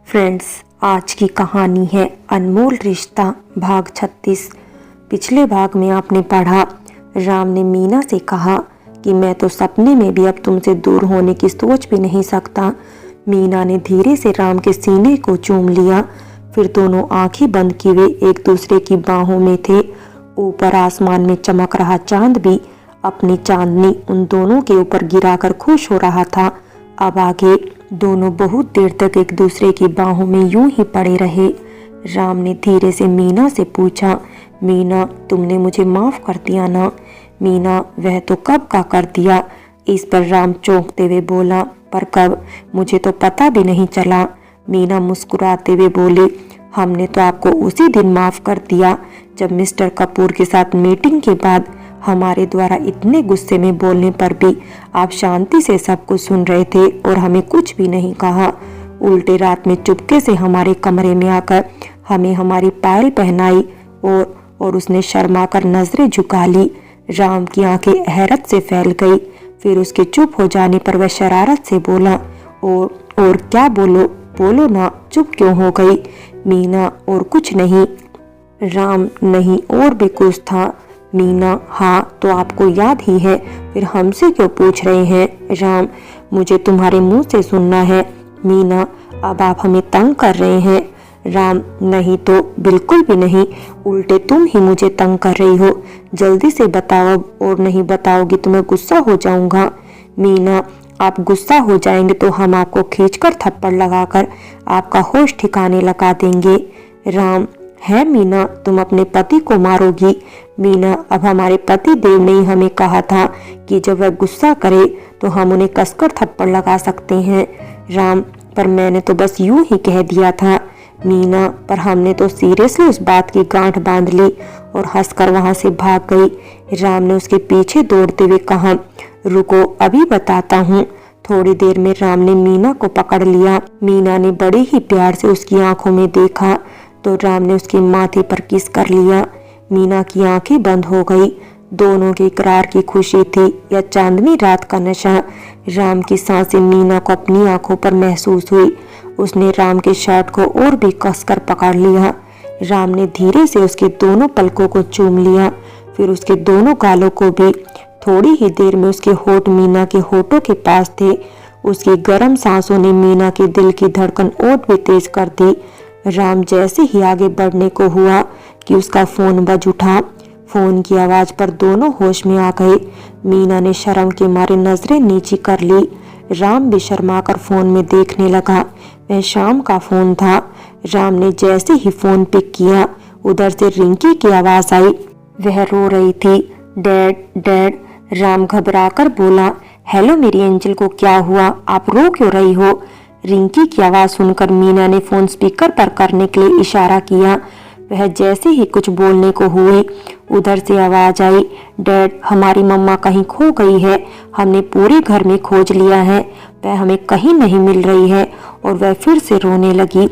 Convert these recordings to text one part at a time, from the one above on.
Friends, आज की कहानी है अनमोल रिश्ता भाग 36। पिछले भाग में आपने पढ़ा, राम ने मीना से कहा कि मैं तो सपने में भी अब तुमसे दूर होने की सोच भी नहीं सकता। मीना ने धीरे से राम के सीने को चूम लिया, फिर दोनों आंखें बंद किए एक दूसरे की बाहों में थे। ऊपर आसमान में चमक रहा चांद भी अपनी चांदनी उन दोनों के ऊपर गिराकर खुश हो रहा था। अब आगे दोनों बहुत देर तक एक दूसरे की बाहों में यूं ही पड़े रहे। राम ने धीरे से मीना से पूछा, मीना तुमने मुझे माफ कर दिया ना? मीना, वह तो कब का कर दिया। इस पर राम चौंकते हुए बोला, पर कब? मुझे तो पता भी नहीं चला। मीना मुस्कुराते हुए बोली, हमने तो आपको उसी दिन माफ कर दिया जब मिस्टर कपूर के साथ मीटिंग के बाद हमारे द्वारा इतने गुस्से में बोलने पर भी आप शांति से सब कुछ सुन रहे थे और हमें कुछ भी नहीं कहा। उल्टे रात में चुपके से हमारे कमरे में आकर हमें हमारी पायल पहनाई और उसने शर्माकर नजरें झुका ली। राम की आंखें हैरत से फैल गई। फिर उसके चुप हो जाने पर वह शरारत से बोला, और क्या? बोलो ना, चुप क्यों हो गई? मीना, और कुछ नहीं। राम, नहीं और भी कुछ था। मीना, हाँ तो आपको याद ही है, फिर हमसे क्यों पूछ रहे हैं? राम, मुझे तुम्हारे मुंह से सुनना है। मीना, अब आप हमें तंग कर रहे हैं। राम, नहीं तो बिल्कुल भी नहीं, उल्टे तुम ही मुझे तंग कर रही हो। जल्दी से बताओ, और नहीं बताओगी तो मैं गुस्सा हो जाऊंगा। मीना, आप गुस्सा हो जाएंगे तो हम आपको खींचकर थप्पड़ लगाकर आपका होश ठिकाने लगा देंगे। राम, है मीना, तुम अपने पति को मारोगी? मीना, अब हमारे पति देव ने हमें कहा था कि जब वह गुस्सा करे तो हम उन्हें कसकर थप्पड़ लगा सकते हैं। राम, पर मैंने तो बस यूं ही कह दिया था। मीना, पर हमने तो सीरियसली उस बात की गांठ बांध ली और हंसकर वहां से भाग गई। राम ने उसके पीछे दौड़ते हुए कहा, रुको अभी बताता हूँ। थोड़ी देर में राम ने मीना को पकड़ लिया। मीना ने बड़े ही प्यार से उसकी आंखों में देखा तो राम ने उसके माथे पर किस कर लिया। मीना की आंखें बंद हो गई। दोनों के इकरार की खुशी थी या चांदनी रात का नशा। राम की सांसें मीना को अपनी आंखों पर महसूस हुई। उसने राम के शर्ट को और भी कसकर पकड़ लिया। राम ने धीरे से उसके दोनों पलकों को चूम लिया, फिर उसके दोनों गालों को भी। थोड़ी ही देर में उसके होठ मीना के होठों के पास थे। उसकी गर्म सांसों ने मीना के दिल की धड़कन और भी तेज कर दी। राम जैसे ही आगे बढ़ने को हुआ कि उसका फोन बज उठा। फोन की आवाज पर दोनों होश में आ गए। मीना ने शर्म के मारे नजरें नीची कर ली। राम भी शर्माकर फोन में देखने लगा। वह शाम का फोन था। राम ने जैसे ही फोन पिक किया, उधर से रिंकी की आवाज आई। वह रो रही थी। Dad dad. राम घबराकर बोला, हेलो मेरी एंजल को क्या हुआ? आप रो क्यों रही हो? रिंकी की आवाज सुनकर मीना ने फोन स्पीकर पर करने के लिए इशारा किया। वह जैसे ही कुछ बोलने को हुई, उधर से आवाज आई, डैड हमारी मम्मा कहीं खो गई है। हमने पूरे घर में खोज लिया है, वह हमें कहीं नहीं मिल रही है। और वह फिर से रोने लगी।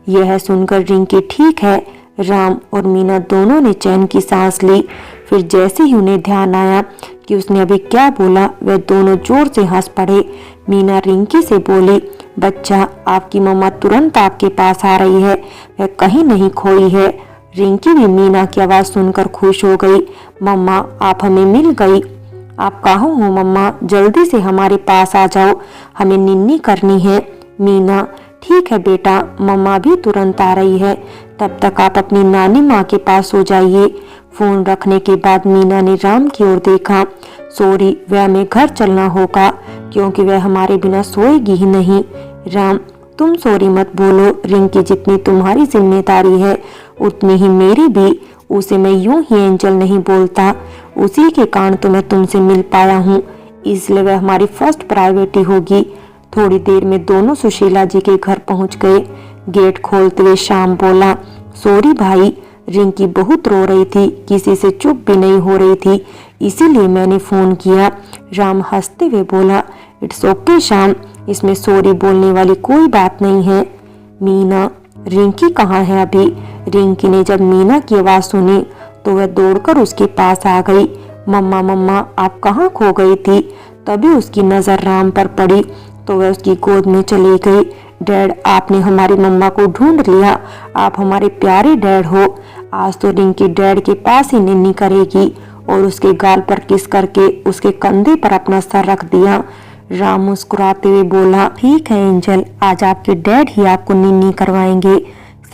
यह सुनकर रिंकी ठीक है। राम और मीना दोनों ने चैन की सांस ली। फिर जैसे ही उन्हें ध्यान आया कि उसने अभी क्या बोला, वह दोनों जोर से हंस पड़े। मीना रिंकी से बोली, बच्चा आपकी मम्मा तुरंत आपके पास आ रही है, वह कहीं नहीं खोई है। रिंकी भी मीना की आवाज सुनकर खुश हो गई। मम्मा आप हमें मिल गई। आप कहाँ हो मम्मा? जल्दी से हमारे पास आ जाओ, हमें निन्नी करनी है। मीना, ठीक है बेटा, मम्मा भी तुरंत आ रही है, तब तक आप अपनी नानी माँ के पास हो जाइए। फोन रखने के बाद मीना ने राम की ओर देखा। सॉरी, वह हमें घर चलना होगा क्योंकि वह हमारे बिना सोएगी ही नहीं। राम, तुम सॉरी मत बोलो, रिंकी जितनी तुम्हारी जिम्मेदारी है उतनी ही मेरी भी। उसे मैं यूं ही एंजल नहीं बोलता, उसी के कारण तो मैं तुमसे मिल पाया हूँ, इसलिए वह हमारी फर्स्ट प्रायोरिटी होगी। थोड़ी देर में दोनों सुशीला जी के घर पहुंच गए। गेट खोलते हुए श्याम बोला, सॉरी भाई, रिंकी बहुत रो रही थी, किसी से चुप भी नहीं हो रही थी, इसीलिए मैंने फोन किया। राम हंसते हुए बोला, इट्स ओके श्याम, इसमें सॉरी बोलने वाली कोई बात नहीं है। मीना, रिंकी कहाँ है अभी? रिंकी ने जब मीना की आवाज सुनी तो वह दौड़कर उसके पास आ गई। मम्मा मम्मा आप कहाँ खो गई थी? तभी उसकी नजर राम पर पड़ी तो वह उसकी गोद में चली गई। डैड, आपने हमारी मम्मा को ढूंढ लिया, आप हमारे प्यारे डैड हो। आज तो रिंकी डैड के पास ही निन्नी करेगी। और उसके गाल पर किस करके उसके कंधे पर अपना सर रख दिया। राम मुस्कुराते हुए बोला, ठीक है एंजल, आज आपके डैड ही आपको निन्नी करवाएंगे।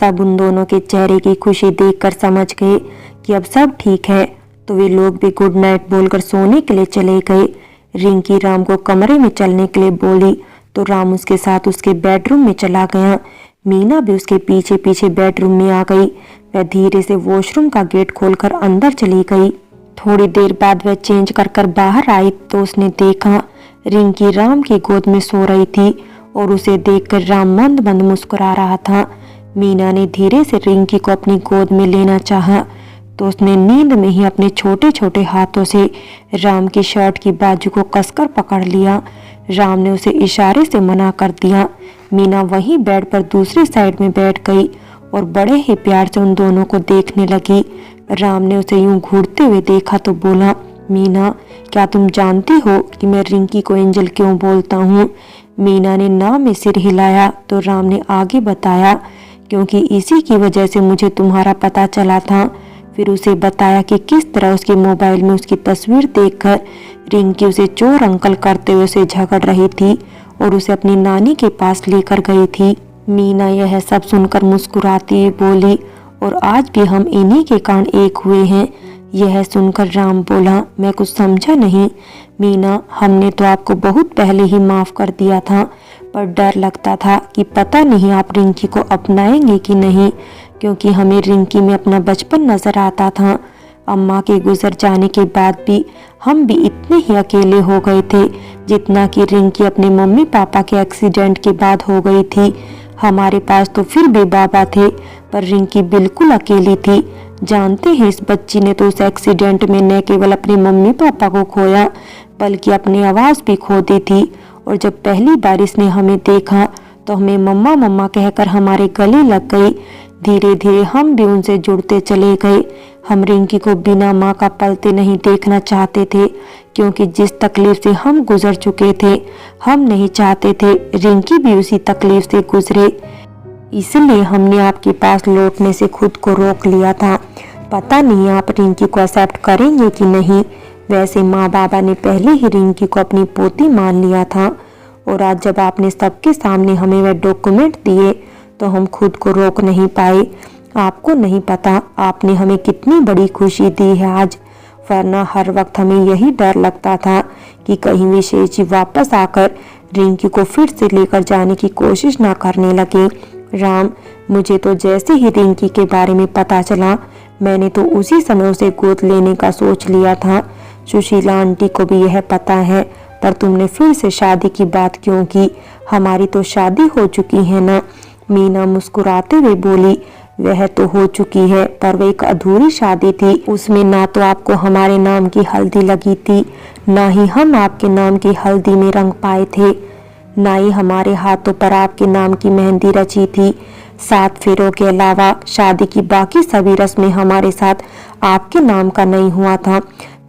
सब उन दोनों के चेहरे की खुशी देखकर समझ गए कि अब सब ठीक है, तो वे लोग भी गुड नाइट बोलकर सोने के लिए चले गए। रिंकी राम को कमरे में चलने के लिए बोली तो राम उसके साथ उसके बेडरूम में चला गया। मीना भी उसके पीछे पीछे बेडरूम में आ गई। वह धीरे से वॉशरूम का गेट खोलकर अंदर चली गई। थोड़ी देर बाद वह चेंज कर बाहर आई तो उसने देखा रिंकी राम की गोद में सो रही थी और उसे देखकर राम मंद मंद मुस्कुरा रहा था। मीना ने धीरे से रिंकी को अपनी गोद में लेना चाहा तो उसने नींद में ही अपने छोटे छोटे हाथों से राम की शर्ट की बाजू को कसकर पकड़ लिया। राम ने उसे इशारे से मना कर दिया। मीना वहीं बेड पर दूसरी साइड में बैठ गई और बड़े ही प्यार से उन दोनों को देखने लगी। राम ने उसे यूं घूरते हुए देखा तो बोला, मीना, क्या तुम जानती हो कि मैं रिंकी को एंजल क्यों बोलता हूँ? मीना ने ना में सिर हिलाया तो राम ने आगे बताया, क्योंकि इसी की वजह से मुझे तुम्हारा पता चला था। फिर उसे बताया कि किस तरह उसके मोबाइल में उसकी तस्वीर देखकर रिंकी उसे चोर अंकल करते हुए उसे झगड़ रही थी और उसे अपनी नानी के पास लेकर गई थी। मीना यह सब सुनकर मुस्कुराती हुई बोली, और आज भी हम इन्हीं के कारण एक हुए हैं। यह सुनकर राम बोला, मैं कुछ समझा नहीं। मीना, हमने तो आपको बहुत पहले ही माफ कर दिया था, पर डर लगता था कि पता नहीं आप रिंकी को अपनाएंगे कि नहीं, क्योंकि हमें रिंकी में अपना बचपन नजर आता था। अम्मा के गुजर जाने के बाद भी हम भी इतने ही अकेले हो गए थे जितना कि रिंकी अपने मम्मी पापा के एक्सीडेंट के बाद हो गई थी। हमारे पास तो फिर भी बाबा थे, पर रिंकी बिल्कुल अकेली थी। जानते हैं, इस बच्ची ने तो उस एक्सीडेंट में न केवल अपने मम्मी पापा को खोया बल्कि अपनी आवाज भी खो दी थी। और जब पहली बार इसने हमें देखा तो हमें मम्मा मम्मा कहकर हमारे गले लग गई। धीरे धीरे हम भी उनसे जुड़ते चले गए। हम रिंकी को बिना माँ का पलते नहीं देखना चाहते थे, क्योंकि जिस तकलीफ से हम गुजर चुके थे हम नहीं चाहते थे रिंकी भी उसी तकलीफ से गुजरे। इसलिए हमने आपके पास लौटने से खुद को रोक लिया था। पता नहीं आप रिंकी को एक्सेप्ट करेंगे कि नहीं। वैसे माँ बाबा ने पहले ही रिंकी को अपनी पोती मान लिया था, और आज जब आपने सबके सामने हमें वह डॉक्यूमेंट दिए तो हम खुद को रोक नहीं पाए। आपको नहीं पता आपने हमें कितनी बड़ी खुशी दी है आज, वरना हर वक्त हमें यही डर लगता था कि कहीं विशेष जी वापस आकर रिंकी को फिर से लेकर जाने की कोशिश ना करने लगे। राम, मुझे तो जैसे ही रिंकी के बारे में पता चला मैंने तो उसी समय उसे गोद लेने का सोच लिया था। सुशीला आंटी को भी यह पता है, पर तुमने फिर से शादी की बात क्यों की? हमारी तो शादी हो चुकी है ना। मीना मुस्कुराते हुए बोली, वह तो हो चुकी है, पर वह एक अधूरी शादी थी। उसमें ना तो आपको हमारे नाम की हल्दी लगी थी, ना ही हम आपके नाम की हल्दी में रंग पाए थे, ना ही हमारे हाथों पर आपके नाम की मेहंदी रची थी। 7 फेरों के अलावा शादी की बाकी सभी रस्में हमारे साथ आपके नाम का नहीं हुआ था।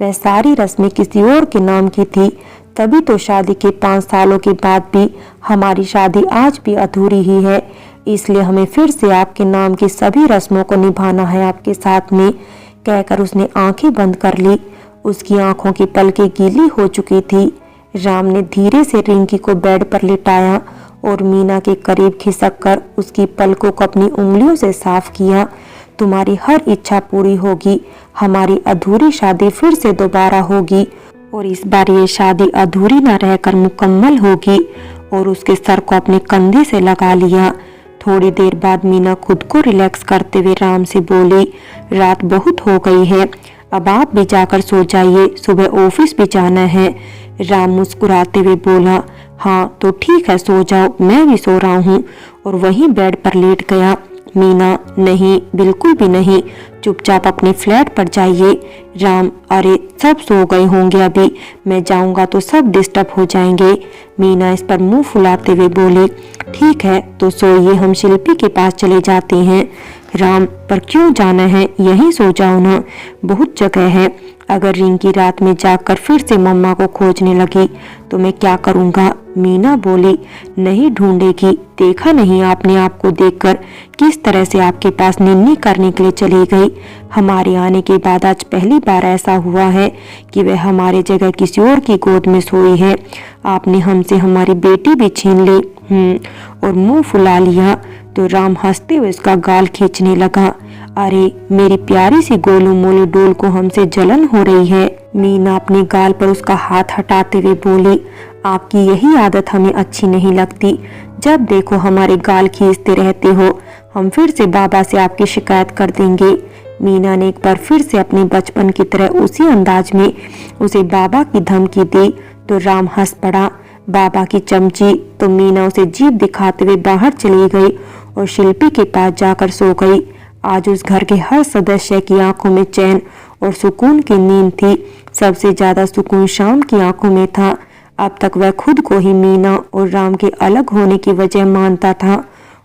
वह सारी रस्में किसी और के नाम की थी। तभी तो शादी के 5 सालों के बाद भी हमारी शादी आज भी अधूरी ही है। इसलिए हमें फिर से आपके नाम की सभी रस्मों को निभाना है आपके साथ में। कहकर उसने आंखें बंद कर ली। उसकी आंखों की पलकें गीली हो चुकी थी। राम ने धीरे से रिंकी को बेड पर लिटाया और मीना के करीब खिसक कर उसकी पलकों को अपनी उंगलियों से साफ किया। तुम्हारी हर इच्छा पूरी होगी, हमारी अधूरी शादी फिर से दोबारा होगी, और इस बार ये शादी अधूरी न रहकर मुकम्मल होगी। और उसके सर को अपने कंधे से लगा लिया। थोड़ी देर बाद मीना खुद को रिलैक्स करते हुए राम से बोली, रात बहुत हो गई है, अब आप भी जाकर सो जाइए, सुबह ऑफिस भी जाना है। राम मुस्कुराते हुए बोला, हाँ तो ठीक है, सो जाओ, मैं भी सो रहा हूँ, और वहीं बेड पर लेट गया। मीना, नहीं, बिल्कुल भी नहीं, चुपचाप अपने फ्लैट पर जाइए। राम, अरे सब सो गए होंगे, अभी मैं जाऊंगा तो सब डिस्टर्ब हो जाएंगे। मीना इस पर मुंह फुलाते हुए बोली, ठीक है तो सोइए, हम शिल्पी के पास चले जाते हैं। राम, पर क्यों जाना है, यही सो जाओ ना, बहुत जगह है। अगर रिंकी रात में जागकर फिर से मम्मा को खोजने लगी तो मैं क्या करूँगा? मीना बोली, नहीं ढूंढेगी, देखा नहीं आपने आपको देखकर किस तरह से आपके पास निन्नी करने के लिए चली गई। हमारे आने के बाद आज पहली बार ऐसा हुआ है कि वह हमारे जगह किसी और की गोद में सोई है। आपने हमसे हमारी बेटी भी छीन ली और मुंह फुला लिया। तो राम हंसते हुए उसका गाल खींचने लगा। अरे मेरी प्यारी सी गोलू मोलू डोल को हमसे जलन हो रही है। मीना अपने गाल पर उसका हाथ हटाते हुए बोली, आपकी यही आदत हमें अच्छी नहीं लगती, जब देखो हमारे गाल खींचते रहते हो। हम फिर से बाबा से आपकी शिकायत कर देंगे। मीना ने एक बार फिर से अपने बचपन की तरह उसी अंदाज में उसे बाबा की धमकी दी तो राम हंस पड़ा। बाबा की चमची। तो मीना उसे जीभ दिखाते हुए बाहर चली गई और शिल्पी के पास जाकर सो गई। आज उस घर के हर सदस्य की आंखों में चैन और सुकून की नींद थी। सबसे ज्यादा सुकून शाम की आंखों में था। अब तक वह खुद को ही मीना और राम के अलग होने की वजह मानता था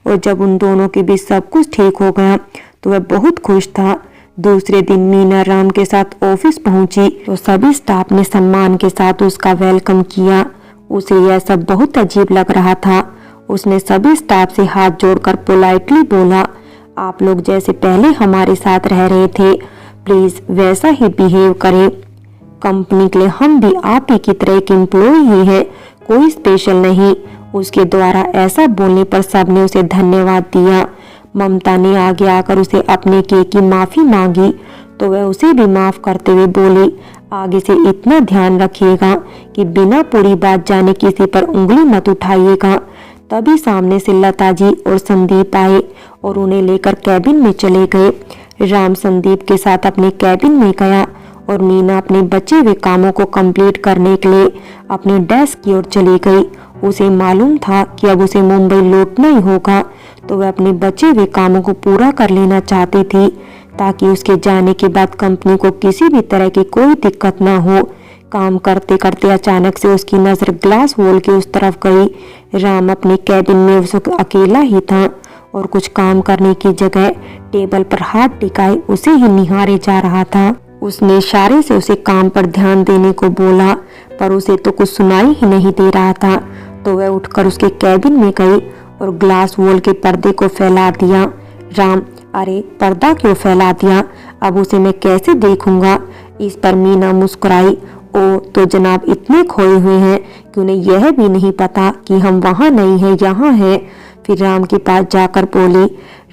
और जब उन दोनों के बीच सब कुछ ठीक हो गया तो वह बहुत खुश था। दूसरे दिन मीना राम के साथ ऑफिस पहुंची तो सभी स्टाफ ने सम्मान के साथ उसका वेलकम किया। उसे यह सब बहुत अजीब लग रहा था। उसने सभी स्टाफ से हाथ जोड़कर पोलाइटली बोला, आप लोग जैसे पहले हमारे साथ रह रहे थे प्लीज वैसा ही बिहेव करें। कंपनी के लिए हम भी आप ही की तरह एक एम्प्लॉय ही है, कोई स्पेशल नहीं। उसके द्वारा ऐसा बोलने पर सबने उसे धन्यवाद दिया। ममता ने आगे आकर उसे अपने केक की माफी मांगी तो वह उसे भी माफ करते हुए बोली, आगे से इतना ध्यान रखिएगा कि बिना पूरी बात जाने किसी पर उंगली मत उठाइएगा। तभी सामने से लता जी और संदीप आए और उन्हें लेकर कैबिन में चले गए। राम संदीप के साथ अपने कैबिन में गया और मीना अपने बचे हुए कामों को कंप्लीट करने के लिए अपने डेस्क की ओर चली गई। उसे मालूम था कि अब उसे मुंबई लौटना ही होगा तो वह अपने बचे हुए कामों को पूरा कर लेना चाहती थी ताकि उसके जाने के बाद कंपनी को किसी भी तरह की कोई दिक्कत ना हो। काम करते करते अचानक से उसकी नजर ग्लास वॉल के उस तरफ गई। राम अपने कैबिन में उस अकेला ही था और कुछ काम करने की जगह टेबल पर हाथ टिकाए उसे ही निहारे जा रहा था। उसने इशारे से उसे काम पर ध्यान देने को बोला पर उसे तो कुछ सुनाई ही नहीं दे रहा था। तो वह उठकर उसके कैबिन में गई और ग्लास वॉल के पर्दे को फैला दिया। राम, अरे पर्दा क्यों फैला दिया, अब उसे मैं कैसे देखूंगा? इस पर मीना मुस्कुराई। ओ तो जनाब इतने खोए हुए हैं कि उन्हें यह भी नहीं पता कि हम वहाँ नहीं है, यहाँ है। फिर राम के पास जाकर बोली,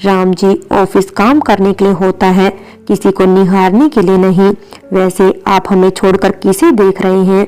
राम जी ऑफिस काम करने के लिए होता है, किसी को निहारने के लिए नहीं। वैसे आप हमें छोड़कर किसे देख रहे हैं?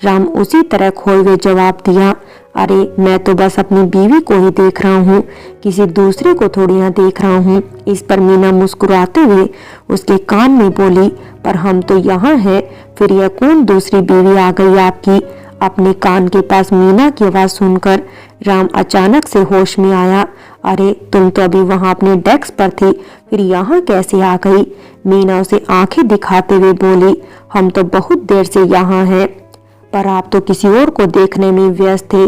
राम उसी तरह खोए हुए जवाब दिया, अरे मैं तो बस अपनी बीवी को ही देख रहा हूँ, किसी दूसरे को थोड़ी ना देख रहा हूँ। इस पर मीना मुस्कुराते हुए उसके कान में बोली, पर हम तो यहाँ हैं, फिर यह कौन दूसरी बीवी आ गई आपकी? अपने कान के पास मीना की आवाज सुनकर राम अचानक से होश में आया। अरे तुम तो अभी वहाँ अपने डेस्क पर थी, फिर यहाँ कैसे आ गई? मीना उसे आंखें दिखाते हुए बोली, हम तो बहुत देर से यहाँ हैं, पर आप तो किसी और को देखने में व्यस्त थे,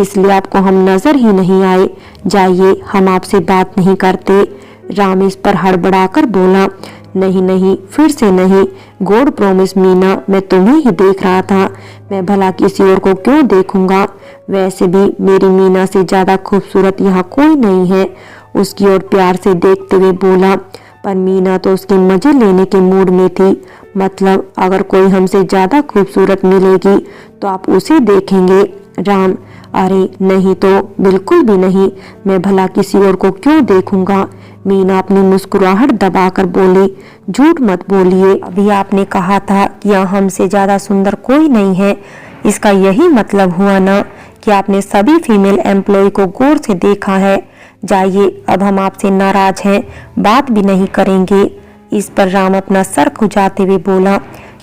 इसलिए आपको हम नजर ही नहीं आए। जाइए, हम आपसे बात नहीं करते। राम इस पर हड़बड़ाकर बोला, नहीं नहीं, फिर से नहीं, गॉड प्रॉमिस मीना, मैं तुम्हें ही देख रहा था, मैं भला किसी और को क्यों देखूंगा? वैसे भी मेरी मीना से ज्यादा खूबसूरत यहाँ कोई नहीं है। उसकी ओर प्यार से देखते हुए बोला, पर मीना तो उसके मजे लेने के मूड में थी। मतलब अगर कोई हमसे ज्यादा खूबसूरत मिलेगी तो आप उसे देखेंगे? राम, अरे नहीं तो बिल्कुल भी नहीं, मैं भला किसी और को क्यों देखूंगा? मीना अपनी मुस्कुराहट दबाकर बोली, झूठ मत बोलिए, अभी आपने कहा था कि यहाँ हमसे ज्यादा सुंदर कोई नहीं है। इसका यही मतलब हुआ ना कि आपने सभी फीमेल एम्प्लॉय को गौर से देखा है। जाइए, अब हम आपसे नाराज हैं, बात भी नहीं करेंगे। इस पर राम अपना सर खुजाते हुए बोला,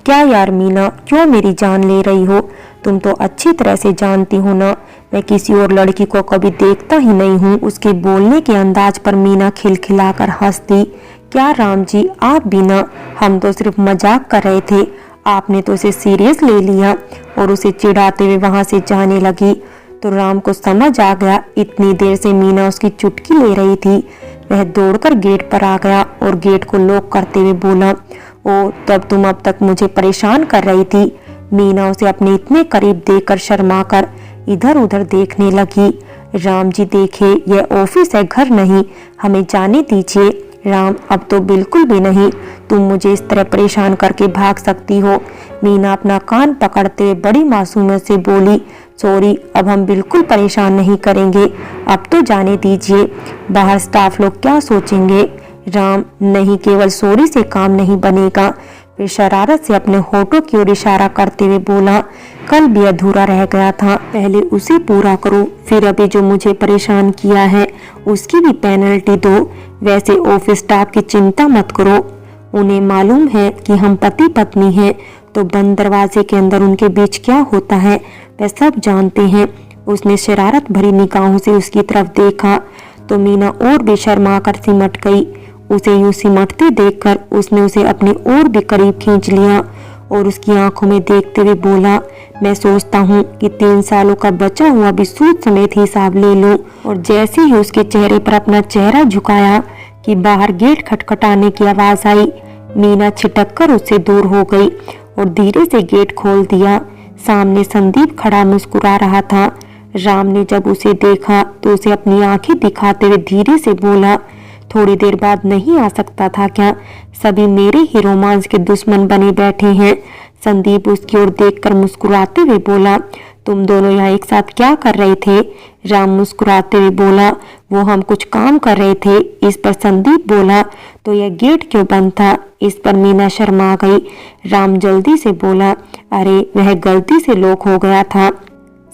क्या यार मीना, क्यों मेरी जान ले रही हो? तुम तो अच्छी तरह से जानती हो ना, मैं किसी और लड़की को कभी देखता ही नहीं हूँ। उसके बोलने के अंदाज पर मीना खिलखिलाकर हंस दी। क्या राम जी, आप भी ना, हम तो सिर्फ मजाक कर रहे थे, आपने तो उसे सीरियस ले लिया और उसे चिढ़ाते हुए वहां से जाने लगी। तो राम को समझ आ गया इतनी देर से मीना उसकी चुटकी ले रही थी। वह दौड़कर गेट पर आ गया और गेट को लॉक करते हुए बोला, ओ तब तुम अब तक मुझे परेशान कर रही थी। मीना उसे अपने इतने करीब देखकर शर्माकर इधर उधर देखने लगी। राम जी देखे, यह ऑफिस है, घर नहीं, हमें जाने दीजिए। राम, अब तो बिल्कुल भी नहीं, तुम मुझे इस तरह परेशान करके भाग सकती हो। मीना अपना कान पकड़ते हुए बड़ी मासूमियत से बोली, सॉरी, अब हम बिल्कुल परेशान नहीं करेंगे, अब तो जाने दीजिए, बाहर स्टाफ लोग क्या सोचेंगे। राम, नहीं, केवल सॉरी से काम नहीं बनेगा। फिर शरारत से अपने होठों की ओर इशारा करते हुए बोला, कल भी अधूरा रह गया था, पहले उसे पूरा करो, फिर अभी जो मुझे परेशान किया है उसकी भी पेनल्टी दो। वैसे ऑफिस स्टाफ की चिंता मत करो, उन्हें मालूम है कि हम पति पत्नी हैं, तो बंद दरवाजे के अंदर उनके बीच क्या होता है वह सब जानते हैं। उसने शरारत भरी निगाहों से उसकी तरफ देखा तो मीना और भी शर्मा कर सिमट गई। उसे यूं सिमटते देखकर उसने उसे अपनी ओर भी करीब खींच लिया और उसकी आंखों में देखते हुए बोला, मैं सोचता हूँ कि 3 सालों का बचा हुआ भी सूद समेत हिसाब ले लूं। और जैसे ही उसके चेहरे पर अपना चेहरा झुकाया कि बाहर गेट खटखटाने की आवाज आई। मीना छिटक कर उससे दूर हो गई और धीरे से गेट खोल दिया। सामने संदीप खड़ा मुस्कुरा रहा था। राम ने जब उसे देखा तो उसे अपनी आंखें दिखाते हुए धीरे से बोला, थोड़ी देर बाद नहीं आ सकता था क्या? सभी मेरे ही रोमांस के दुश्मन बने बैठे हैं। संदीप उसकी ओर देखकर मुस्कुराते हुए बोला, तुम दोनों यहाँ एक साथ क्या कर रहे थे? राम मुस्कुराते हुए बोला, वो हम कुछ काम कर रहे थे। इस पर संदीप बोला, तो यह गेट क्यों बंद था? इस पर मीना शर्मा गई। राम जल्दी से बोला, अरे वह गलती से लॉक हो गया था।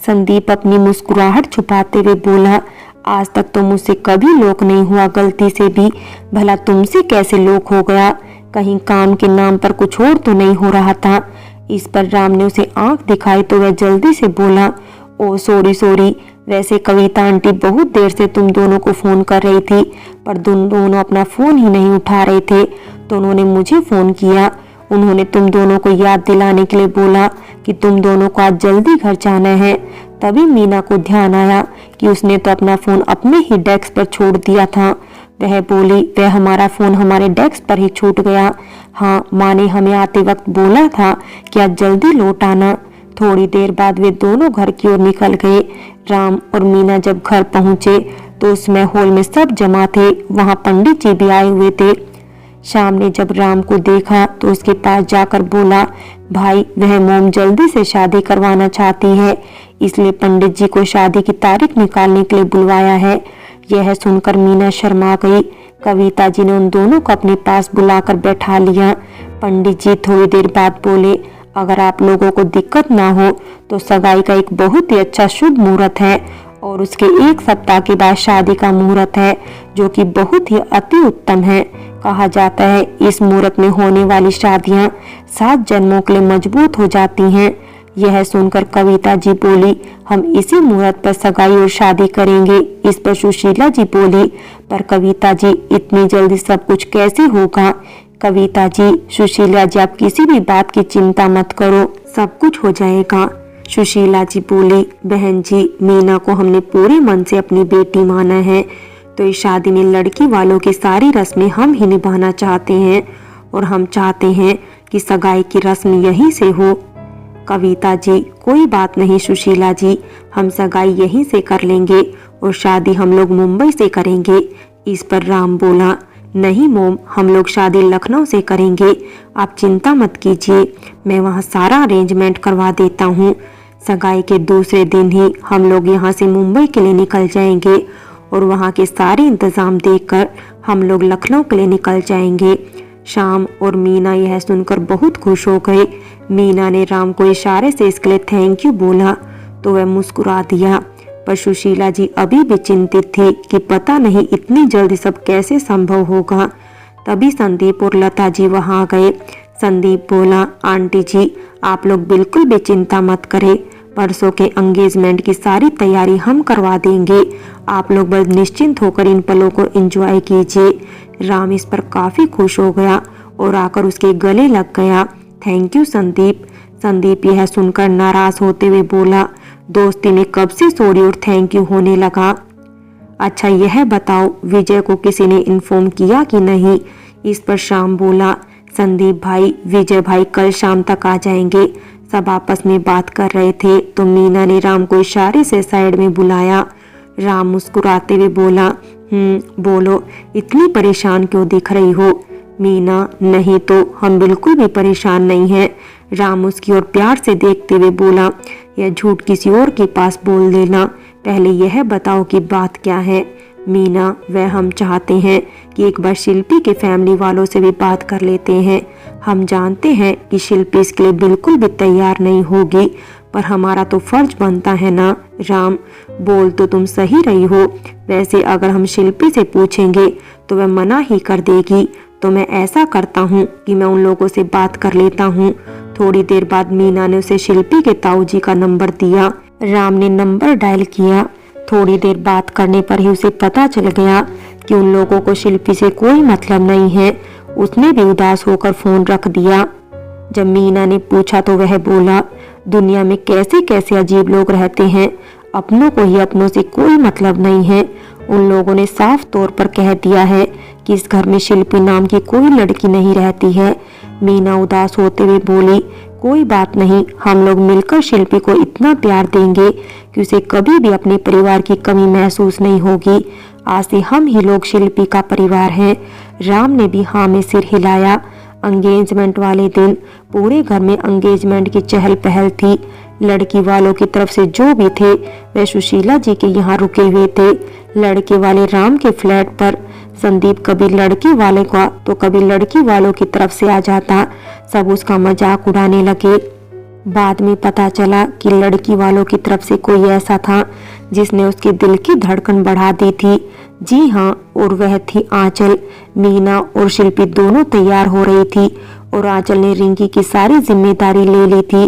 संदीप अपनी मुस्कुराहट छुपाते हुए बोला, आज तक तो मुझसे कभी लॉक नहीं हुआ गलती से भी, भला तुमसे कैसे लॉक हो गया? कहीं काम के नाम पर कुछ और तो नहीं हो रहा था? इस पर राम ने उसे आंख दिखाई तो वह जल्दी से बोला, ओ सॉरी सॉरी, वैसे कविता आंटी बहुत देर से तुम दोनों को फोन कर रही थी, पर तुम दोनों अपना फोन ही नहीं उठा रहे थे, तो उन्होंने मुझे फोन किया। उन्होंने तुम दोनों को याद दिलाने के लिए बोला कि तुम दोनों को आज जल्दी घर जाना है। तभी मीना को ध्यान आया कि उसने तो अपना फोन अपने ही डेस्क पर छोड़ दिया था। वह बोली, वह हमारा फोन हमारे डेस्क पर ही छूट गया। हाँ, माँ ने हमें आते वक्त बोला था कि आज जल्दी लौट आना। थोड़ी देर बाद वे दोनों घर की ओर निकल गए। राम और मीना जब घर पहुंचे तो उसमें हॉल में सब जमा थे। वहां पंडित जी भी आए हुए थे। शाम ने जब राम को देखा तो उसके पास जाकर बोला, भाई वह मोम जल्दी से शादी करवाना चाहती है, इसलिए पंडित जी को शादी की तारीख निकालने के लिए बुलवाया है। यह सुनकर मीना शर्मा गई। कविता जी ने उन दोनों को अपने पास बुलाकर बैठा लिया। पंडित जी थोड़ी देर बाद बोले, अगर आप लोगों को दिक्कत ना हो तो सगाई का एक बहुत ही अच्छा शुभ मुहूर्त है और उसके 1 सप्ताह के बाद शादी का मुहूर्त है, जो कि बहुत ही अति उत्तम है। कहा जाता है इस मुहूर्त में होने वाली शादियां 7 जन्मों के लिए मजबूत हो जाती हैं। यह सुनकर कविता जी बोली, हम इसी मुहूर्त पर सगाई और शादी करेंगे। इस पर सुशीला जी बोली, पर कविता जी इतनी जल्दी सब कुछ कैसे होगा? कविता जी, सुशीला जी, आप किसी भी बात की चिंता मत करो, सब कुछ हो जाएगा। सुशीला जी बोली, बहन जी, मीना को हमने पूरे मन से अपनी बेटी माना है, तो इस शादी में लड़की वालों की सारी रस्में हम ही निभाना चाहते हैं और हम चाहते हैं कि सगाई की रस्म यहीं से हो। कविता जी, कोई बात नहीं सुशीला जी, हम सगाई यहीं से कर लेंगे और शादी हम लोग मुंबई से करेंगे। इस पर राम बोला, नहीं मोम, हम लोग शादी लखनऊ से करेंगे, आप चिंता मत कीजिए, मैं वहाँ सारा अरेंजमेंट करवा देता हूँ। सगाई के दूसरे दिन ही हम लोग यहाँ से मुंबई के लिए निकल जाएंगे और वहाँ के सारे इंतजाम देखकर हम लोग लखनऊ के लिए निकल जाएंगे। शाम और मीना यह सुनकर बहुत खुश हो गए। मीना ने राम को इशारे से इसके लिए थैंक यू बोला तो वह मुस्कुरा दिया, पर सुशीला जी अभी भी चिंतित थी कि पता नहीं इतनी जल्दी सब कैसे संभव होगा। तभी संदीप और लता जी वहां आ गए। संदीप बोला, आंटी जी, आप लोग बिल्कुल भी चिंता मत करें, परसों के एंगेजमेंट की सारी तैयारी हम करवा देंगे, आप लोग बस निश्चिंत होकर इन पलों को एंजॉय कीजिए। राम इस पर काफी खुश हो गया और आकर उसके गले लग गया। Thank you Sandeep. संदीप यह सुनकर नाराज होते हुए बोला, दोस्ती में कब से सॉरी और थैंक यू होने लगा। अच्छा यह बताओ विजय को किसी ने इन्फॉर्म किया कि नहीं? इस पर श्याम बोला, संदीप भाई, विजय भाई कल शाम तक आ जाएंगे। सब आपस में बात कर रहे थे तो मीना ने राम को इशारे से साइड में बुलाया। राम मुस्कुराते हुए बोला, बोलो, इतनी परेशान क्यों दिख रही हो? मीना, नहीं तो हम बिल्कुल भी परेशान नहीं हैं। राम उसकी ओर प्यार से देखते हुए बोला, यह झूठ किसी और के पास बोल देना, पहले यह बताओ कि बात क्या है? मीना, वह हम चाहते हैं कि एक बार शिल्पी के फैमिली वालों से भी बात कर लेते हैं। हम जानते हैं कि शिल्पी इसके लिए बिल्कुल भी तैयार नहीं होगी, पर हमारा तो फर्ज बनता है ना। राम, बोल तो तुम सही रही हो। वैसे अगर हम शिल्पी से पूछेंगे तो वह मना ही कर देगी, तो मैं ऐसा करता हूँ कि मैं उन लोगों से बात कर लेता हूँ। थोड़ी देर बाद मीना ने उसे शिल्पी के ताऊजी का नंबर दिया। राम ने नंबर डायल किया। थोड़ी देर बात करने पर ही उसे पता चल गया कि उन लोगों को शिल्पी से कोई मतलब नहीं है। उसने भी उदास होकर फोन रख दिया। जब मीना ने पूछा तो वह बोला, दुनिया में कैसे कैसे अजीब लोग रहते हैं, अपनों को ही अपनों से कोई मतलब नहीं है। उन लोगों ने साफ तौर पर कह दिया है कि इस घर में शिल्पी नाम की कोई लड़की नहीं रहती है। मीना उदास होते हुए बोली, कोई बात नहीं, हम लोग मिलकर शिल्पी को इतना प्यार देंगे कि उसे कभी भी अपने परिवार की कमी महसूस नहीं होगी। आज से हम ही लोग शिल्पी का परिवार हैं। राम ने भी हाँ में सिर हिलाया। एंगेजमेंट वाले दिन पूरे घर में एंगेजमेंट की चहल पहल थी। लड़की वालों की तरफ से जो भी थे वे सुशीला जी के यहाँ रुके हुए थे। लड़के वाले राम के फ्लैट पर। संदीप कभी लड़के वाले का तो कभी लड़की वालों की तरफ से आ जाता। सब उसका मजाक उड़ाने लगे। बाद में पता चला कि लड़की वालों की तरफ से कोई ऐसा था जिसने उसके दिल की धड़कन बढ़ा दी थी। जी हाँ, और वह थी आंचल। मीना और शिल्पी दोनों तैयार हो रही थी और आंचल ने रिंकी की सारी जिम्मेदारी ले ली थी।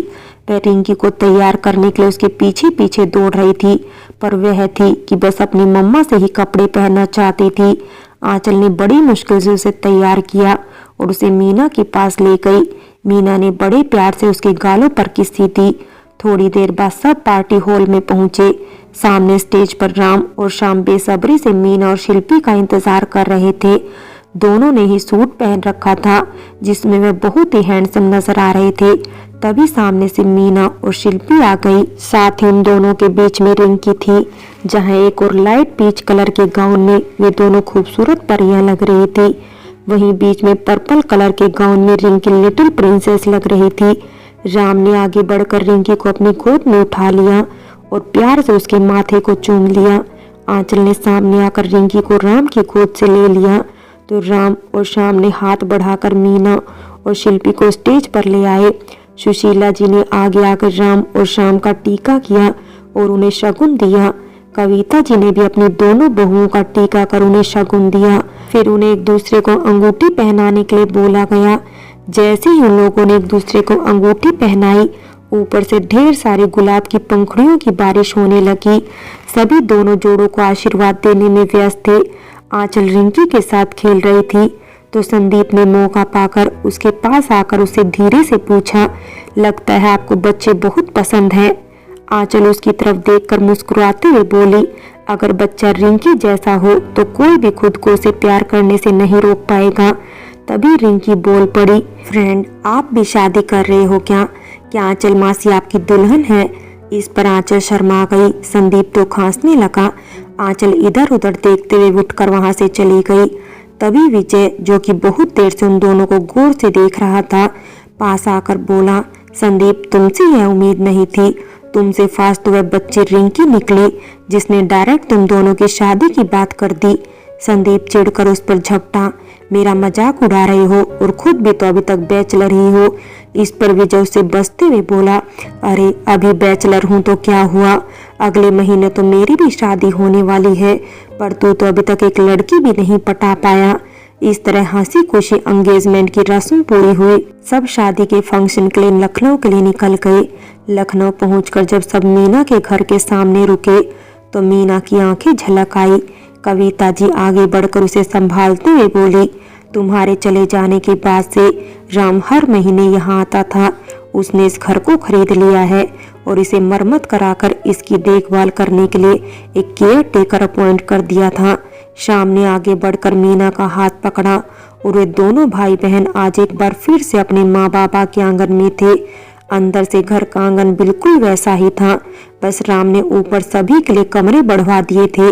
वह रिंकी को तैयार करने के लिए उसके पीछे पीछे दौड़ रही थी, पर वह थी कि बस अपनी मम्मा से ही कपड़े पहनना चाहती थी। आंचल ने बड़ी मुश्किल से उसे तैयार किया और उसे मीना के पास ले गई। मीना ने बड़े प्यार से उसके गालों पर किस्सी दी। थोड़ी देर बाद सब पार्टी हॉल में पहुंचे। सामने स्टेज पर राम और श्याम बेसब्री से मीना और शिल्पी का इंतजार कर रहे थे। दोनों ने ही सूट पहन रखा था जिसमें वे बहुत ही हैंडसम नजर आ रहे थे। तभी सामने से मीना और शिल्पी आ गई। साथ ही उन दोनों के बीच में रिंकी थी, जहां एक और लाइट पीच कलर के गाउन में वे दोनों खूबसूरत परियां लग रही थी। वहीं बीच में पर्पल कलर के गाउन में रिंकी लिटिल प्रिंसेस लग रही थी। राम ने आगे बढ़कर रिंकी को अपनी गोद में उठा लिया और प्यार से उसके माथे को चूम लिया। आंचल ने सामने आकर रिंकी को राम की गोद से ले लिया तो राम और श्याम ने हाथ बढ़ाकर मीना और शिल्पी को स्टेज पर ले आए। सुशीला जी ने आगे आकर राम और श्याम का टीका किया और उन्हें शगुन दिया। कविता जी ने भी अपनी दोनों बहुओं का टीका कर उन्हें शगुन दिया। फिर उन्हें एक दूसरे को अंगूठी पहनाने के लिए बोला गया। जैसे ही उन लोगों ने एक दूसरे को अंगूठी पहनाई, ऊपर से ढेर सारी गुलाब की पंखुड़ियों की बारिश होने लगी। सभी दोनों जोड़ों को आशीर्वाद देने में व्यस्त थे। आंचल रिंकी के साथ खेल रही थी तो संदीप ने मौका पाकर उसके पास आकर उससे धीरे से पूछा, लगता है आपको बच्चे बहुत पसंद हैं। आंचल उसकी तरफ देखकर मुस्कुराते हुए बोली, अगर बच्चा रिंकी जैसा हो तो कोई भी खुद को उसे प्यार करने से नहीं रोक पाएगा। तभी रिंकी बोल पड़ी, फ्रेंड, आप भी शादी कर रहे हो क्या? क्या आंचल मासी आपकी दुल्हन है? इस पर आंचल शर्मा गई। संदीप तो खांसने लगा। आंचल इधर उधर देखते हुए उठकर वहां से चली गई। तभी विजय, जो कि बहुत देर से उन दोनों को गौर से देख रहा था, पास आकर बोला, संदीप, तुमसे यह उम्मीद नहीं थी। तुमसे फास्ट तो वह बच्ची रिंकी निकली जिसने डायरेक्ट तुम दोनों की शादी की बात कर दी। संदीप चिढ़कर उस पर झपटा, मेरा मजाक उड़ा रहे हो और खुद भी तो अभी तक बैचलर ही हो। इस पर विजय उससे बचते हुए बोला, अरे अभी बैचलर हूँ तो क्या हुआ, अगले महीने तो मेरी भी शादी होने वाली है, पर तू तो अभी तक एक लड़की भी नहीं पटा पाया। इस तरह हंसी खुशी एंगेजमेंट की रस्म पूरी हुई। सब शादी के फंक्शन के लिए लखनऊ के लिए निकल गए। लखनऊ पहुंचकर जब सब मीना के घर के सामने रुके तो मीना की आंखें झलक आई। कविता जी आगे बढ़कर उसे संभालते हुए बोली, तुम्हारे चले जाने के बाद से राम हर महीने यहाँ आता था। उसने इस घर को खरीद लिया है और इसे मरम्मत कराकर इसकी देखभाल करने के लिए एक केयर टेकर अपॉइंट कर दिया था। शाम ने आगे बढ़कर मीना का हाथ पकड़ा और वे दोनों भाई बहन आज एक बार फिर से अपने माँ बाबा के आंगन में थे। अंदर से घर का आंगन बिल्कुल वैसा ही था, बस राम ने ऊपर सभी के लिए कमरे बढ़वा दिए थे।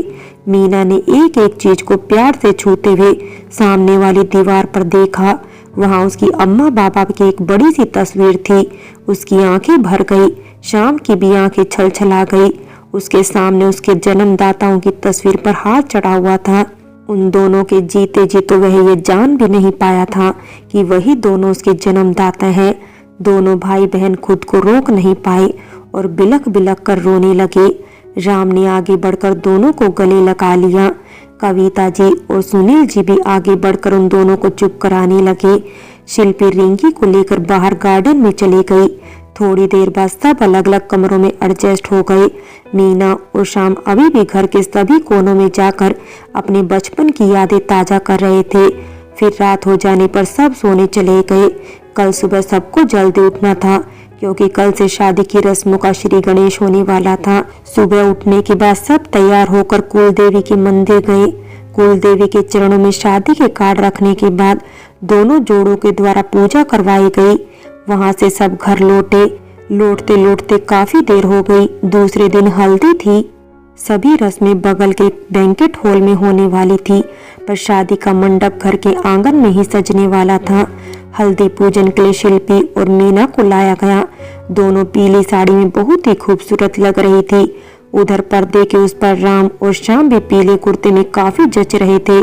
मीना ने एक एक चीज को प्यार से छूते हुए सामने वाली दीवार पर देखा। वहां उसकी अम्मा बाबा की एक बड़ी सी तस्वीर थी। उसकी आंखें भर गई। शाम की भी आंखें छलछला गई। उसके सामने उसके जन्मदाताओं की तस्वीर पर हाथ चढ़ा हुआ था। उन दोनों के जीते जी तो वह ये जान भी नहीं पाया था कि वही दोनों उसके जन्मदाता हैं। दोनों भाई बहन खुद को रोक नहीं पाए और बिलख बिलख कर रोने लगे। राम ने आगे बढ़कर दोनों को गले लगा लिया। कविता जी और सुनील जी भी आगे बढ़कर उन दोनों को चुप कराने लगे। शिल्पी रिंकी को लेकर बाहर गार्डन में चली गई। थोड़ी देर बाद सब अलग अलग कमरों में एडजस्ट हो गए। मीना और शाम अभी भी घर के सभी कोनों में जाकर अपने बचपन की यादें ताजा कर रहे थे। फिर रात हो जाने पर सब सोने चले गए। कल सुबह सबको जल्दी उठना था क्योंकि कल से शादी की रस्मों का श्री गणेश होने वाला था। सुबह उठने के बाद सब तैयार होकर कुल देवी के मंदिर गए। कुल देवी के चरणों में शादी के कार्ड रखने के बाद दोनों जोड़ों के द्वारा पूजा करवाई गई। वहां से सब घर लौटे। लौटते लौटते काफी देर हो गई। दूसरे दिन हल्दी थी। सभी रस्में बगल के बैंकेट हॉल में होने वाली थी, पर शादी का मंडप घर के आंगन में ही सजने वाला था। हल्दी पूजन के लिए शिल्पी और मीना को लाया गया। दोनों पीली साड़ी में बहुत ही खूबसूरत लग रही थी। उधर पर्दे के उस पर राम और श्याम भी पीले कुर्ते में काफी जच रहे थे।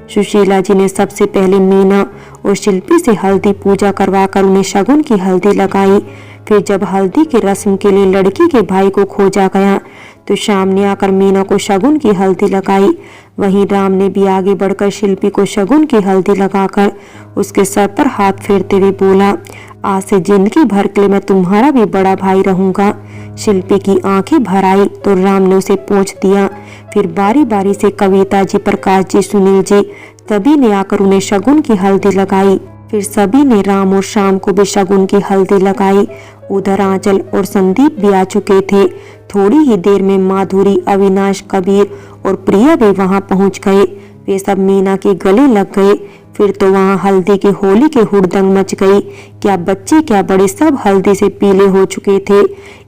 सुशीला जी ने सबसे पहले मीना और शिल्पी से हल्दी पूजा करवाकर उन्हें शगुन की हल्दी लगाई। फिर जब हल्दी की रस्म के लिए लड़की के भाई को खोजा गया तो श्याम ने आकर मीना को शगुन की हल्दी लगाई। वहीं राम ने भी आगे बढ़कर शिल्पी को शगुन की हल्दी लगाकर उसके सर पर हाथ फेरते हुए बोला, आज से जिंदगी भर के लिए मैं तुम्हारा भी बड़ा भाई रहूंगा। शिल्पी की आंखें भर आई तो राम ने उसे पोंछ दिया। फिर बारी बारी से कविता जी, प्रकाश जी, सुनील जी सभी ने आकर उन्हें शगुन की हल्दी लगाई। फिर सभी ने राम और श्याम को भी शगुन की हल्दी लगाई। उधर आंचल और संदीप भी आ चुके थे। थोड़ी ही देर में माधुरी, अविनाश, कबीर और प्रिया भी वहां पहुंच गए। वे सब मीना के गले लग गए। फिर तो वहां हल्दी की होली की हुड़दंग मच गई। क्या बच्चे क्या बड़े सब हल्दी से पीले हो चुके थे।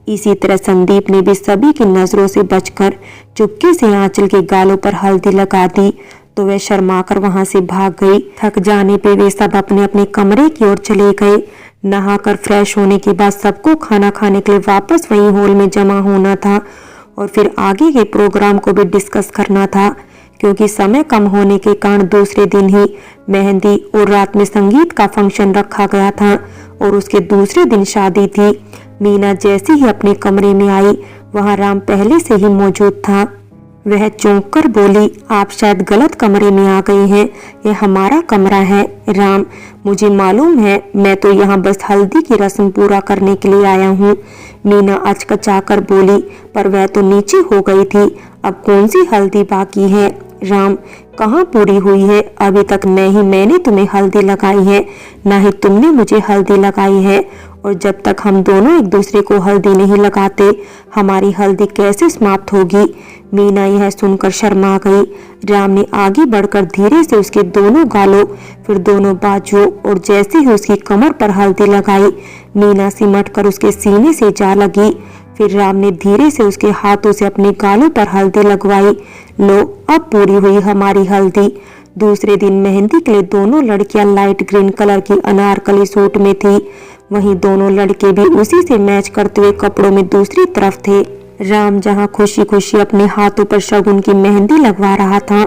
इसी तरह संदीप ने भी सभी की नजरों से बचकर चुपके से आंचल के गालों पर हल्दी लगा दी तो वह शर्माकर वहां से भाग गई। थक जाने पे वे सब अपने अपने कमरे की ओर चले गए। नहाकर फ्रेश होने के बाद सबको खाना खाने के लिए वापस वही हॉल में जमा होना था और फिर आगे के प्रोग्राम को भी डिस्कस करना था, क्योंकि समय कम होने के कारण दूसरे दिन ही मेहंदी और रात में संगीत का फंक्शन रखा गया था और उसके दूसरे दिन शादी थी। मीना जैसे ही अपने कमरे में आई वहां राम पहले से ही मौजूद था। वह चौंक कर बोली, आप शायद गलत कमरे में आ गई हैं। यह हमारा कमरा है। राम, मुझे मालूम है, मैं तो यहाँ बस हल्दी की रस्म पूरा करने के लिए आया हूँ। मीना अचकचाकर बोली, पर वह तो नीचे हो गई थी। अब कौन सी हल्दी बाकी है। राम, कहाँ पूरी हुई है। अभी तक न ही मैंने तुम्हें हल्दी लगाई है, न ही तुमने मुझे हल्दी लगाई है। और जब तक हम दोनों एक दूसरे को हल्दी नहीं लगाते, हमारी हल्दी कैसे समाप्त होगी। मीना यह सुनकर शर्मा गई। राम ने आगे बढ़कर धीरे से उसके दोनों गालों, फिर दोनों बाजुओं और जैसे ही उसकी कमर पर हल्दी लगाई, मीना सिमट कर उसके सीने से जा लगी। फिर राम ने धीरे से उसके हाथों से अपने गालों पर हल्दी लगवाई। लो, अब पूरी हुई हमारी हल्दी। दूसरे दिन मेहंदी के लिए दोनों लड़कियां लाइट ग्रीन कलर की अनारकली सूट में थी। वहीं दोनों लड़के भी उसी से मैच करते हुए कपड़ों में दूसरी तरफ थे। राम जहां खुशी खुशी अपने हाथों पर शगुन की मेहंदी लगवा रहा था,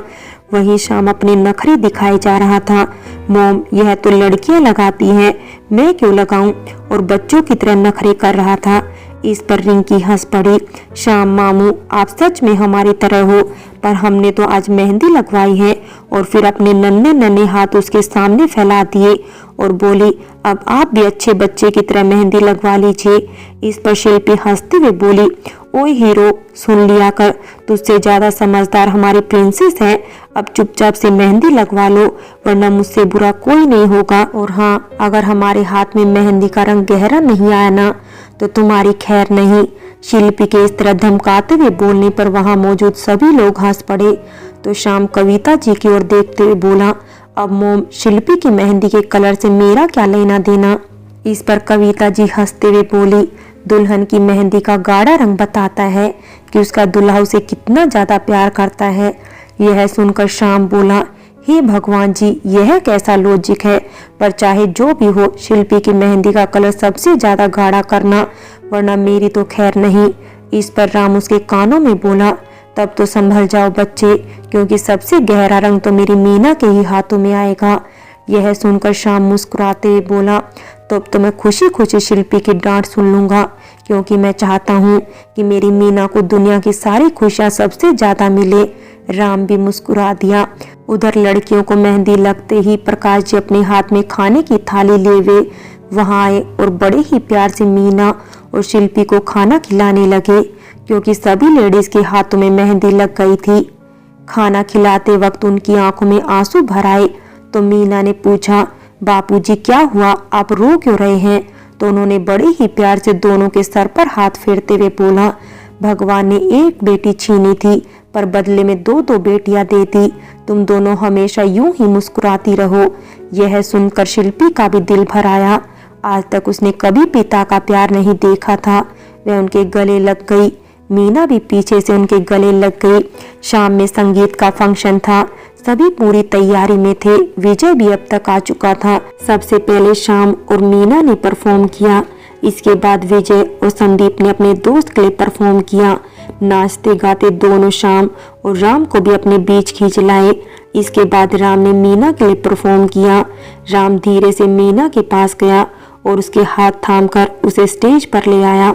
वहीं श्याम अपने नखरे दिखाए जा रहा था। मॉम, यह तो लड़कियां लगाती हैं, मैं क्यों लगाऊं। और बच्चों की तरह नखरे कर रहा था। इस पर रिंकी हंस पड़ी। श्याम मामू, आप सच में हमारी तरह हो, पर हमने तो आज मेहंदी लगवाई है। और फिर अपने नन्हे नन्हे हाथ उसके सामने फैला दिए और बोली, अब आप भी अच्छे बच्चे की तरह मेहंदी लगवा लीजिए। इस पर शिल्पी हंसते हुए बोली, ओए हीरो, सुन लिया कर, तुझसे ज्यादा समझदार हमारी प्रिंसेस है। अब चुपचाप से मेहंदी लगवा लो, वरना मुझसे बुरा कोई नहीं होगा। और हाँ, अगर हमारे हाथ में मेहंदी का रंग गहरा नहीं आया ना, तो तुम्हारी खैर नहीं। शिल्पी के इस तरह धमकाते हुए बोलने पर वहां मौजूद सभी लोग हंस पड़े। तो श्याम कविता जी की ओर देखते हुए बोला, अब मोम शिल्पी की मेहंदी के कलर से मेरा क्या लेना देना। इस पर कविता जी हंसते हुए बोली, दुल्हन की मेहंदी का गाढ़ा रंग बताता है कि उसका दूल्हा उसे कितना ज्यादा प्यार करता है। यह सुनकर श्याम बोला, हे भगवान जी, यह कैसा लॉजिक है। पर चाहे जो भी हो, शिल्पी की मेहंदी का कलर सबसे ज्यादा गाढ़ा करना, वरना मेरी तो खैर नहीं। इस पर राम उसके कानों में बोला, तब तो संभल जाओ बच्चे, क्योंकि सबसे गहरा रंग तो मेरी मीना के ही हाथों में आएगा। यह सुनकर श्याम मुस्कुराते हुए बोला, तब तो मैं खुशी खुशी शिल्पी की डांट सुन लूंगा, क्योंकि मैं चाहता हूँ कि मेरी मीना को दुनिया की सारी खुशियाँ सबसे ज्यादा मिले। राम भी मुस्कुरा दिया। उधर लड़कियों को मेहंदी लगते ही प्रकाश जी अपने हाथ में खाने की थाली लिए हुए वहां आए और बड़े ही प्यार से मीना और शिल्पी को खाना खिलाने लगे, क्योंकि सभी लेडीज के हाथों में मेहंदी लग गई थी। खाना खिलाते वक्त उनकी आंखों में आंसू भर आए। तो मीना ने पूछा, बापूजी क्या हुआ, आप रो क्यों रहे हैं। तो उन्होंने बड़े ही प्यार से दोनों के सर पर हाथ फेरते हुए बोला, भगवान ने एक बेटी छीनी थी, पर बदले में दो दो बेटियां दे दी। तुम दोनों हमेशा यूं ही मुस्कुराती रहो। यह सुनकर शिल्पी का भी दिल भर आया। आज तक उसने कभी पिता का प्यार नहीं देखा था। वह उनके गले लग गई। मीना भी पीछे से उनके गले लग गई। शाम में संगीत का फंक्शन था। सभी पूरी तैयारी में थे। विजय भी अब तक आ चुका था। सबसे पहले शाम और मीना ने परफॉर्म किया। इसके बाद विजय और संदीप ने अपने दोस्त के लिए परफॉर्म किया। नाचते गाते दोनों शाम और राम को भी अपने बीच खींच लाए। इसके बाद राम ने मीना के लिए परफॉर्म किया। राम धीरे से मीना के पास गया और उसके हाथ थामकर उसे स्टेज पर ले आया।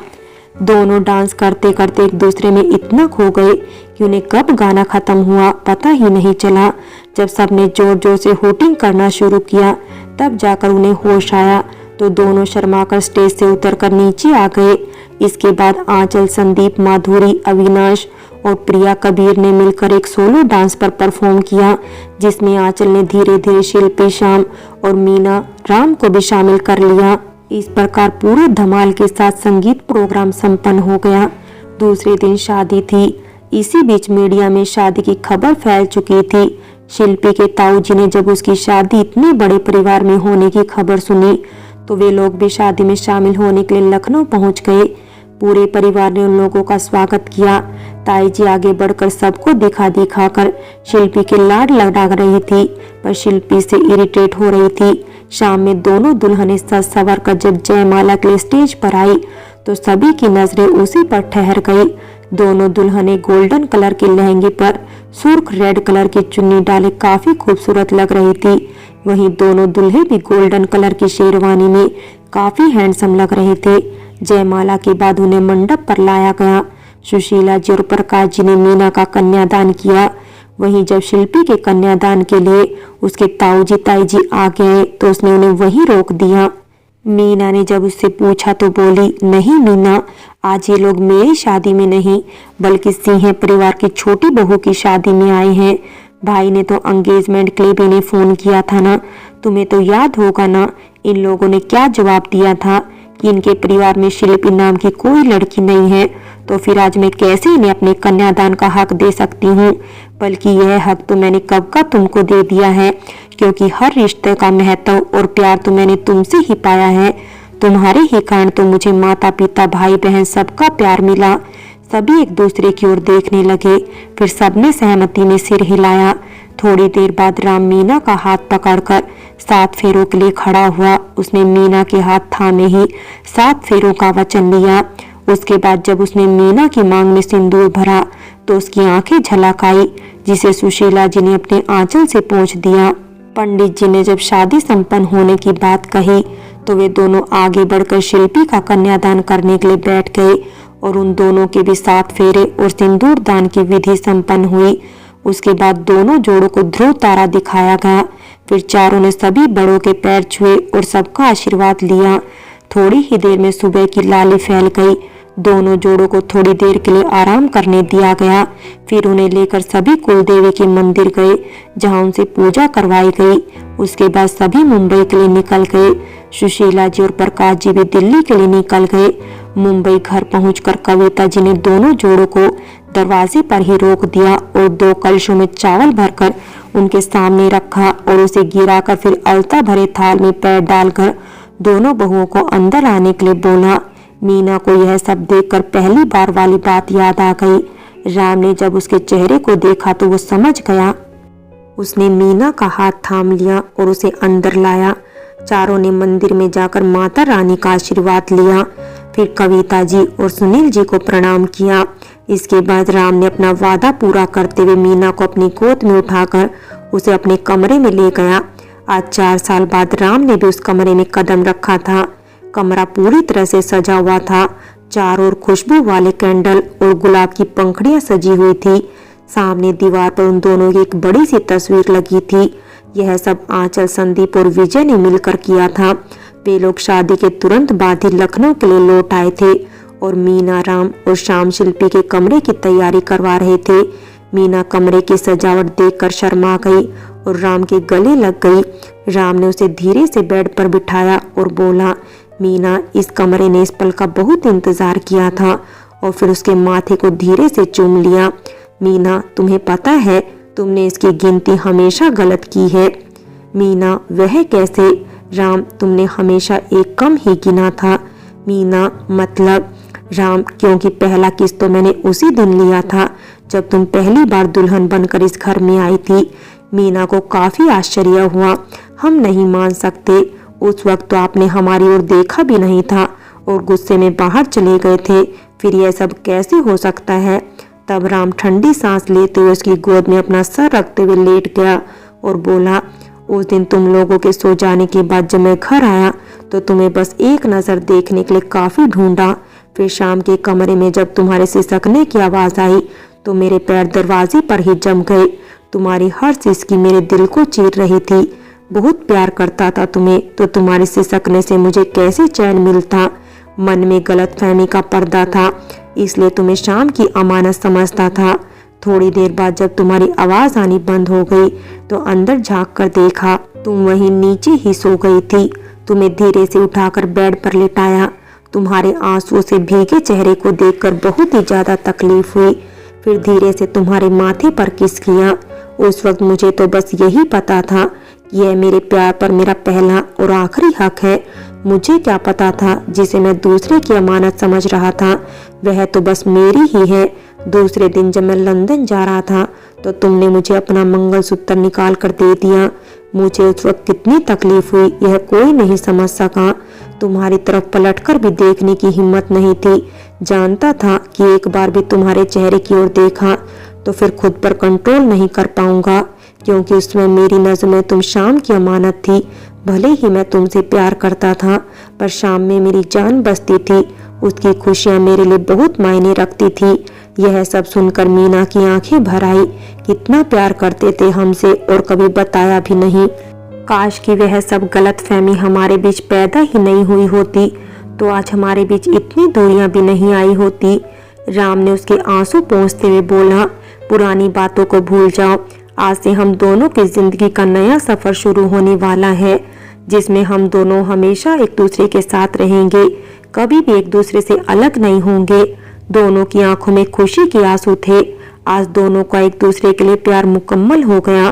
दोनों डांस करते करते एक दूसरे में इतना खो गए कि उन्हें कब गाना खत्म हुआ पता ही नहीं चला। जब सबने जोर जोर से होटिंग करना शुरू किया, तब जाकर उन्हें होश आया। तो दोनों शर्माकर स्टेज से उतरकर नीचे आ गए। इसके बाद आंचल, संदीप, माधुरी, अविनाश और प्रिया कबीर ने मिलकर एक सोलो डांस पर परफॉर्म किया, जिसमें आंचल ने धीरे धीरे शिल्पी, श्याम और मीना, राम को भी शामिल कर लिया। इस प्रकार पूरे धमाल के साथ संगीत प्रोग्राम संपन्न हो गया। दूसरे दिन शादी थी। इसी बीच मीडिया में शादी की खबर फैल चुकी थी। शिल्पी के ताऊ जी ने जब उसकी शादी इतने बड़े परिवार में होने की खबर सुनी, तो वे लोग भी शादी में शामिल होने के लिए लखनऊ पहुंच गए। पूरे परिवार ने उन लोगों का स्वागत किया। ताई जी आगे बढ़कर सबको दिखा दिखाकर शिल्पी के लाड लगा रही थी, पर शिल्पी से इरिटेट हो रही थी। शाम में दोनों दुल्हनें सज सवर कर जब जयमाला के लिए स्टेज पर आई, तो सभी की नजरें उसी पर ठहर गई। दोनों दुल्हनें गोल्डन कलर के लहंगे पर सुर्ख रेड कलर की चुन्नी डाले काफी खूबसूरत लग रही थी। वहीं दोनों दूल्हे भी गोल्डन कलर की शेरवानी में काफी हैंडसम लग रहे थे। जयमाला के बाद उन्हें मंडप पर लाया गया। सुशीला जी और प्रकाश जी ने मीना का कन्यादान किया। वहीं जब शिल्पी के कन्यादान के लिए उसके ताऊ जी ताई जी आ गए, तो उसने उन्हें वहीं रोक दिया। मीना ने जब उससे पूछा तो बोली, नहीं मीना, आज ये लोग मेरी शादी में नहीं बल्कि सिंह परिवार की छोटी बहू की शादी में आए हैं। भाई ने तो एंगेजमेंट के लिए भी इन्हें फोन किया था ना, तुम्हें तो याद होगा ना इन लोगों ने क्या जवाब दिया था कि इनके परिवार में शिल्पी नाम की कोई लड़की नहीं है। तो फिर आज मैं कैसे इन्हें अपने कन्यादान का हक दे सकती हूँ। बल्कि यह हक तो मैंने कब का तुमको दे दिया है, क्योंकि हर रिश्ते का महत्व और प्यार तो मैंने तुमसे ही पाया है। तुम्हारे ही कारण तो मुझे माता पिता भाई बहन सबका प्यार मिला। सभी एक दूसरे की ओर देखने लगे। फिर सबने सहमति में सिर हिलाया। थोड़ी देर बाद राम मीना का हाथ पकड़कर 7 फेरों के लिए खड़ा हुआ। उसने मीना के हाथ थामे ही 7 फेरों का वचन लिया। उसके बाद जब उसने मीना की मांग में सिंदूर भरा, तो उसकी आंखें झलक आई, जिसे सुशीला जी ने अपने आंचल से पोंछ दिया। पंडित जी ने जब शादी संपन्न होने की बात कही, तो वे दोनों आगे बढ़कर शिल्पी का कन्यादान करने के लिए बैठ गए और उन दोनों के भी 7 फेरे और सिंदूर दान की विधि संपन्न हुई। उसके बाद दोनों जोड़ों को ध्रुव तारा दिखाया गया। फिर चारों ने सभी बड़ों के पैर छुए और सबका आशीर्वाद लिया। थोड़ी ही देर में सुबह की लाली फैल गई। दोनों जोड़ों को थोड़ी देर के लिए आराम करने दिया गया। फिर उन्हें लेकर सभी कुलदेवी के मंदिर गए, जहां उनसे पूजा करवाई गई। उसके बाद सभी मुंबई के लिए निकल गए। सुशीला जी और प्रकाश जी भी दिल्ली के लिए निकल गए। मुंबई घर पहुंचकर कविता जी ने दोनों जोड़ों को दरवाजे पर ही रोक दिया और 2 कलशों में चावल भरकर उनके सामने रखा और उसे गिराकर फिर अलता भरे थाल में पैर डालकर दोनों बहुओं को अंदर आने के लिए बोला। मीना को यह सब देखकर पहली बार वाली बात याद आ गई। राम ने जब उसके चेहरे को देखा तो वो समझ गया। उसने मीना का हाथ थाम लिया और उसे अंदर लाया। चारों ने मंदिर में जाकर माता रानी का आशीर्वाद लिया। फिर कविता जी और सुनील जी को प्रणाम किया। इसके बाद राम ने अपना वादा पूरा करते हुए मीना को अपनी गोद में उठाकर उसे अपने कमरे में ले गया। आज 4 साल बाद राम ने भी उस कमरे में कदम रखा था। कमरा पूरी तरह से सजा हुआ था। चारों ओर खुशबू वाले कैंडल और गुलाब की पंखुड़ियां सजी हुई थी। सामने दीवार पर उन दोनों की एक बड़ी सी तस्वीर लगी थी। यह सब आंचल, संदीप और विजय ने मिलकर किया था। वे लोग शादी के तुरंत बाद ही लखनऊ के लिए लौट आए थे और मीना, राम और श्याम शिल्पी के कमरे की तैयारी करवा रहे थे। मीना कमरे की सजावट देखकर शर्मा गई और राम के गले लग गई। राम ने उसे धीरे से बेड पर बिठाया और बोला, मीना, इस कमरे ने इस पल का बहुत इंतजार किया था। और फिर उसके माथे को धीरे से चूम लिया। मीना, तुम्हें पता है तुमने इसकी गिनती हमेशा गलत की है। मीना, वह कैसे? राम, तुमने हमेशा एक कम ही गिना था। मीना, मतलब? राम, क्योंकि पहला किस तो मैंने उसी दिन लिया था जब तुम पहली बार दुल्हन बनकर इस घर में आई थी। मीना को काफी आश्चर्य हुआ। हम नहीं मान सकते, उस वक्त तो आपने हमारी ओर देखा भी नहीं था और गुस्से में बाहर चले गए थे। फिर यह सब कैसे हो सकता है? तब राम ठंडी सांस लेते हुए उसकी गोद में अपना सर रखते हुए लेट गया और बोला, उस दिन तुम लोगों के सो जाने के बाद जब मैं घर आया तो तुम्हें बस एक नजर देखने के लिए काफी ढूंढा। फिर शाम के कमरे में जब तुम्हारे सिसकने की आवाज आई तो मेरे पैर दरवाजे पर ही जम गए। तुम्हारी हर सिसकी मेरे दिल को चीर रही थी। बहुत प्यार करता था तुम्हें, तो तुम्हारे सिसकने से मुझे कैसे चैन मिलता? मन में गलतफहमी का पर्दा था, इसलिए तुम्हें शाम की अमानत समझता था। थोड़ी देर बाद जब तुम्हारी आवाज आनी बंद हो गई तो अंदर झांक कर देखा तुम वहीं नीचे ही सो गई थी। तुम्हें धीरे से उठाकर बेड पर लिटाया। तुम्हारे आंसुओं से भीगे चेहरे को देखकर बहुत ही ज्यादा तकलीफ हुई। फिर धीरे से तुम्हारे माथे पर किस किया। उस वक्त मुझे तो बस यही पता था, यह मेरे प्यार पर मेरा पहला और आखिरी हक है। मुझे क्या पता था जिसे मैं दूसरे की अमानत समझ रहा था वह तो बस मेरी ही है। दूसरे दिन जब मैं लंदन जा रहा था तो तुमने मुझे अपना मंगलसूत्र निकाल कर दे दिया। मुझे उस वक्त कितनी तकलीफ हुई यह कोई नहीं समझ सका। तुम्हारी तरफ पलटकर भी देखने की हिम्मत नहीं थी। जानता था कि एक बार भी तुम्हारे चेहरे की ओर देखा तो फिर खुद पर कंट्रोल नहीं कर पाऊंगा, क्योंकि उसमें मेरी नजर में तुम शाम की अमानत थी। भले ही मैं तुमसे प्यार करता था पर शाम में मेरी जान बसती थी। उसकी खुशियां मेरे लिए बहुत मायने रखती थी। यह सब सुनकर मीना की आंखें भर आई। कितना प्यार करते थे हमसे और कभी बताया भी नहीं। काश कि वह सब गलतफहमी हमारे बीच पैदा ही नहीं हुई होती तो आज हमारे बीच इतनी दूरियां भी नहीं आई होती। राम ने उसके आंसू पोंछते हुए बोला, पुरानी बातों को भूल जाओ। आज से हम दोनों की जिंदगी का नया सफर शुरू होने वाला है, जिसमें हम दोनों हमेशा एक दूसरे के साथ रहेंगे, कभी भी एक दूसरे से अलग नहीं होंगे। दोनों की आंखों में खुशी के आंसू थे। आज दोनों का एक दूसरे के लिए प्यार मुकम्मल हो गया।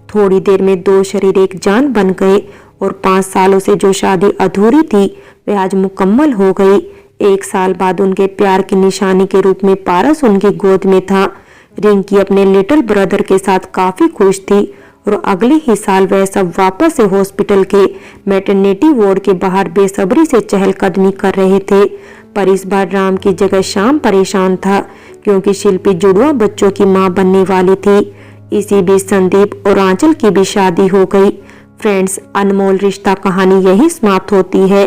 थोड़ी देर में 2 शरीर एक जान बन गए और 5 सालों से जो शादी अधूरी थी वह आज मुकम्मल हो गई। 1 साल बाद उनके प्यार की निशानी के रूप में पारस उनकी गोद में था। रिंकी अपने लिटिल ब्रदर के साथ काफी खुश थी और अगले ही साल वह सब वापस से हॉस्पिटल के मैटरनिटी वार्ड के बाहर बेसब्री से चहलकदमी कर रहे थे। पर इस बार राम की जगह श्याम परेशान था, क्योंकि शिल्पी जुड़वा बच्चों की मां बनने वाली थी। इसी बीच संदीप और आंचल की भी शादी हो गई। फ्रेंड्स, अनमोल रिश्ता कहानी यही समाप्त होती है।